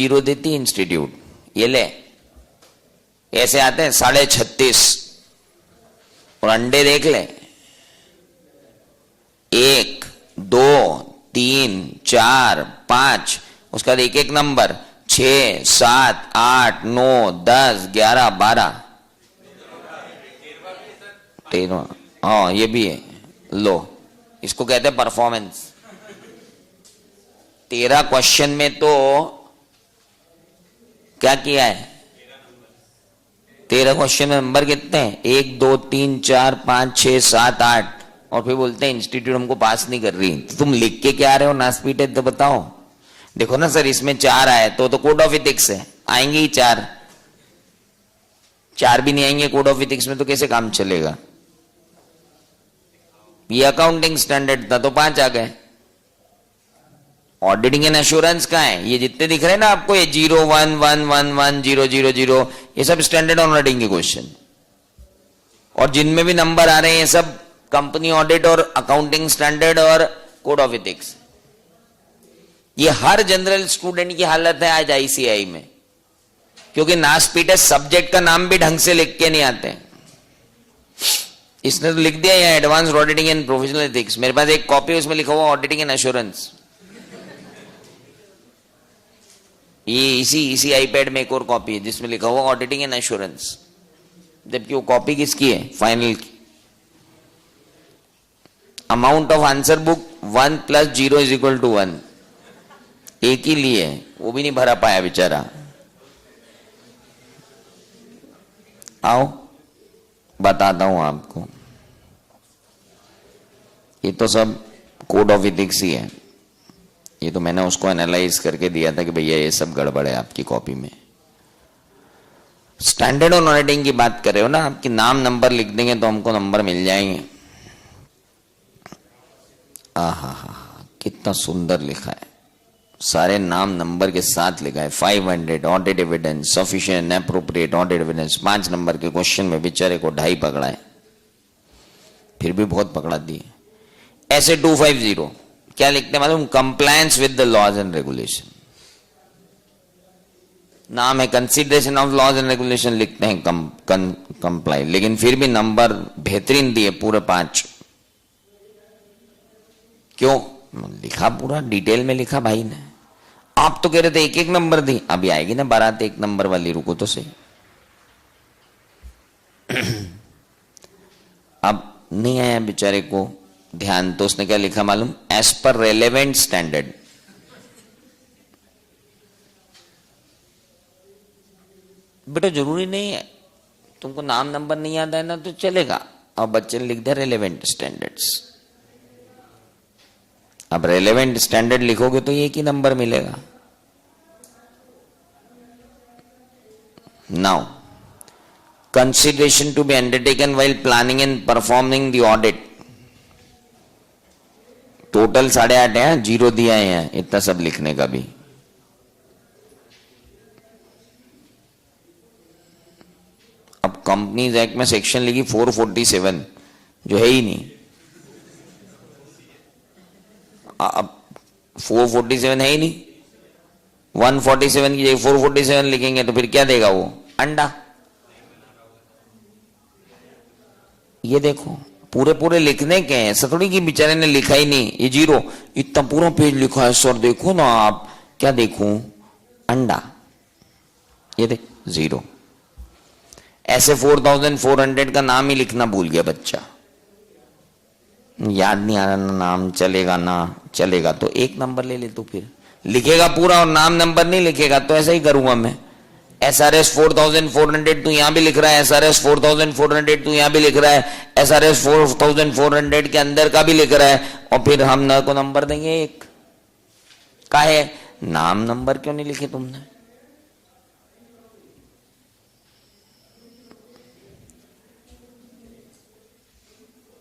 Zero देती institute, ये ले ऐसे आते हैं 36.5 और अंडे देख ले 1 2 3 4 5, उसका एक एक नंबर 6 7 8 9 10 11 12 13। हाँ ये भी है, लो इसको कहते हैं परफॉर्मेंस। 13 क्वेश्चन में तो क्या किया है, 13 क्वेश्चन में नंबर कितने हैं 1 2 3 4 5 6 7 8, और फिर बोलते हैं इंस्टीट्यूट हमको पास नहीं कर रही। तो तुम लिख के क्या आ रहे हो नासपीटे, तो बताओ। देखो ना सर इसमें 4 आए तो कोड ऑफ इथिक्स है, आएंगे ही 4, 4 भी नहीं आएंगे कोड ऑफ इथिक्स में तो कैसे काम चलेगा। ये अकाउंटिंग स्टैंडर्ड था तो 5 आ गए। ऑडिटिंग एंड एश्योरेंस का है, ये जितने दिख रहे हैं ना आपको, ये 0 1 1 1 1 0 0 0, ये सब स्टैंडर्ड ऑडिटिंग के क्वेश्चन, और जिनमें भी नंबर आ रहे हैं ये सब कंपनी ऑडिट और अकाउंटिंग स्टैंडर्ड और कोड ऑफ एथिक्स। ये हर जनरल स्टूडेंट की हालत है आज आईसीआई में, क्योंकि नासपीटे सब्जेक्ट का नाम भी ढंग से लिख के नहीं आते। इसने तो लिख दिया है advance auditing and professional ethics, मेरे पास एक कॉपी उसमें लिखा हुआ ऑडिटिंग एंड एश्योरेंस। ये इसी आईपैड में एक और कॉपी है जिसमें लिखा हुआ ऑडिटिंग एंड एश्योरेंस, जबकि वो कॉपी किसकी है, फाइनल की। अमाउंट ऑफ आंसर बुक 1 + 0 = 1, एक ही लिए वो भी नहीं भरा पाया बेचारा। आओ बताता हूं आपको, ये तो सब कोड ऑफ इथिक्स ही है, ये तो मैंने उसको एनालाइज करके दिया था कि भैया ये सब गड़बड़ है आपकी कॉपी में। स्टैंडर्ड ऑन ऑडिटिंग की बात कर रहे हो ना, आपकी नाम नंबर लिख देंगे तो हमको नंबर मिल जाएंगे। आहा कितना सुंदर लिखा है, सारे नाम नंबर के साथ लिखा है। 500 audit evidence sufficient appropriate audit evidence. 5 number के क्वेश्चन में बेचारे को 2.5 पकड़ा है, फिर भी बहुत पकड़ा दिए। ऐसे 250 क्या लिखते हैं मालूम, compliance with the laws and regulation. नाम है consideration of laws and regulation, लिखते हैं कंप्लाई, लेकिन फिर भी नंबर बेहतरीन दिए पूरे 5। क्यों लिखा, पूरा डिटेल में लिखा भाई ने। आप तो कह रहे थे एक एक नंबर दी, अभी आएगी ना बारात 1 नंबर वाली, रुको तो सही। अब नहीं आया बेचारे को ध्यान, तो उसने क्या लिखा मालूम, एज पर रेलेवेंट स्टैंडर्ड। बेटा जरूरी नहीं है, तुमको नाम नंबर नहीं याद है ना तो चलेगा। और बच्चे ने लिख दिया रेलेवेंट स्टैंडर्ड्स। अब रेलेवेंट स्टैंडर्ड लिखोगे तो एक ही नंबर मिलेगा। Now consideration to be undertaken while planning and performing the audit, total 8.5 है, 0 दिया है, इतना सब लिखने का भी। अब कंपनीज एक्ट में सेक्शन लिखी 447, जो है ही नहीं। अब 447 है ही नहीं, 147 की जगह 447 लिखेंगे तो फिर क्या देगा वो, अंडा। ये देखो पूरे पूरे लिखने के हैं, ऐसा थोड़ी कि बेचारे ने लिखा ही नहीं। ये 0, इतना पूरा पेज लिखा है सर, देखो ना आप। क्या देखूं, अंडा। ये देख 0। ऐसे 4400 का नाम ही लिखना भूल गया बच्चा, याद नहीं आ रहा ना नाम, चलेगा ना चलेगा तो 1 नंबर ले ले, तो फिर लिखेगा पूरा और नाम नंबर नहीं लिखेगा तो ऐसा ही करूंगा मैं। SRS 4400 तू यहां भी लिख रहा है, SRS 4400 तू यहां भी लिख रहा है, SRS 4400 के अंदर का भी लिख रहा है, और फिर हम न को नंबर देंगे 1 का है। नाम नंबर क्यों नहीं लिखे तुमने?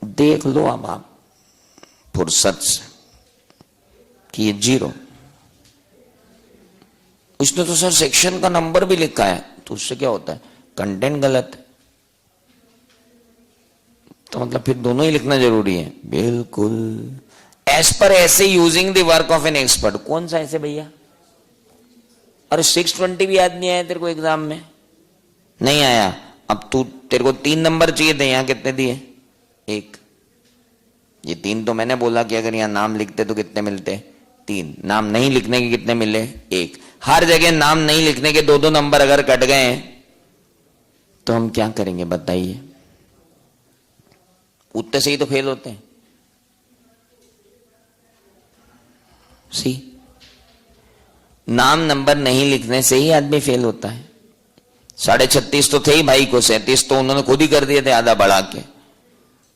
देख लो अब आप फुर्सत से कि ये 0। उसने तो सर सेक्शन का नंबर भी लिखा है, तो उससे क्या होता है, कंटेंट गलत है, तो मतलब फिर दोनों ही लिखना जरूरी है। बिल्कुल एज पर ऐसे using the work of an expert. कौन सा ऐसे भैया, अरे 620 भी याद नहीं आया तेरे को एग्जाम में? नहीं आया। अब तू, तेरे को 3 नंबर चाहिए थे, यहां कितने दिए? 1। ये 3 तो मैंने बोला कि अगर यहां नाम लिखते तो कितने मिलते? 3। नाम नहीं लिखने के कितने मिले? 1। हर जगह नाम नहीं लिखने के 2-2 नंबर अगर कट गए तो हम क्या करेंगे बताइए? उतने से ही तो फेल होते हैं। सी, नाम नंबर नहीं लिखने से ही आदमी फेल होता है। 36.5 तो थे ही भाई को, 37 तो उन्होंने खुद ही कर दिए थे आधा बढ़ा के।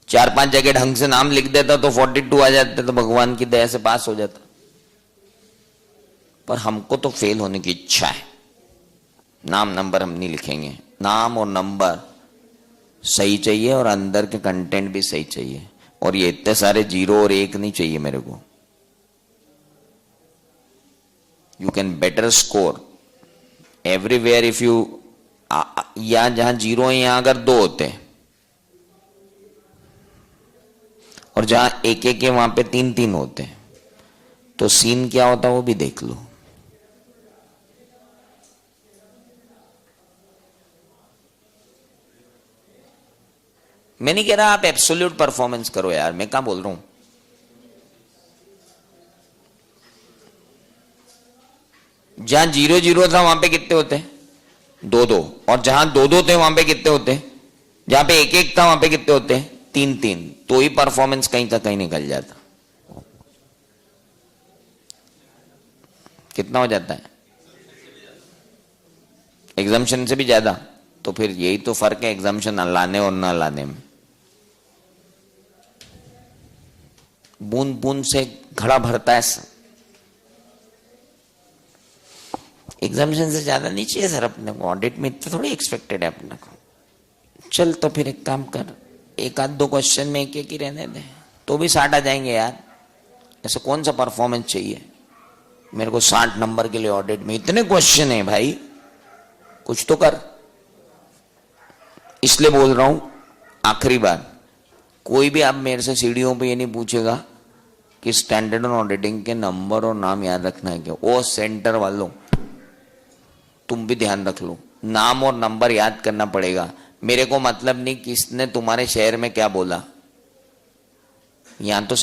4-5 जगह ढंग से नाम लिख देता तो 42 आ जाते, तो भगवान की दया से पास हो जाता। पर हमको तो फेल होने की इच्छा है। नाम नंबर हम नहीं लिखेंगे। नाम और नंबर सही चाहिए और अंदर के कंटेंट भी सही चाहिए, और ये इतने सारे 0 और 1 नहीं चाहिए मेरे को। You can better score everywhere if you, यहां जहां 0 है यहां अगर 2 होते और जहां 1-1 है वहां पे 3-3 होते तो सीन क्या होता वो भी देख लो। मैं नहीं कह रहा आप एब्सोल्यूट परफॉर्मेंस करो यार, मैं क्या बोल रहा हूं। जहां 0-0 था वहां पे कितने होते? 2-2। और जहां 2-2 थे वहां पे कितने होते? जहां पे 1-1 था वहां पे कितने होते? 3-3। तो ही परफॉर्मेंस कहीं का कहीं निकल जाता। कितना हो जाता है? एग्जाम्शन से भी ज्यादा। तो फिर यही तो फर्क है एग्जाम्शन लाने और ना लाने में। बूंद बूंद से घड़ा भरता है। एग्जामिनेशन से ज्यादा नहीं चाहिए सर अपने को, ऑडिट में इतना थोड़ी एक्सपेक्टेड है अपने को। चल तो फिर एक काम कर, 1-2 क्वेश्चन में 1-1 ही रहने दे, तो भी 60 आ जाएंगे यार। ऐसे कौन सा परफॉर्मेंस चाहिए मेरे को 60 नंबर के लिए ऑडिट में? इतने क्वेश्चन है भाई, कुछ तो कर। इसलिए बोल रहा हूं आखिरी बार, कोई भी आप मेरे से सीढ़ियों पे ये नहीं पूछेगा कि स्टैंडर्ड ऑन ऑडिटिंग के नंबर और नाम याद रखना है क्या। वो सेंटर वालों तुम भी ध्यान रख लो, नाम और नंबर याद करना पड़ेगा। मेरे को मतलब नहीं किसने तुम्हारे शहर में क्या बोला, यहां तो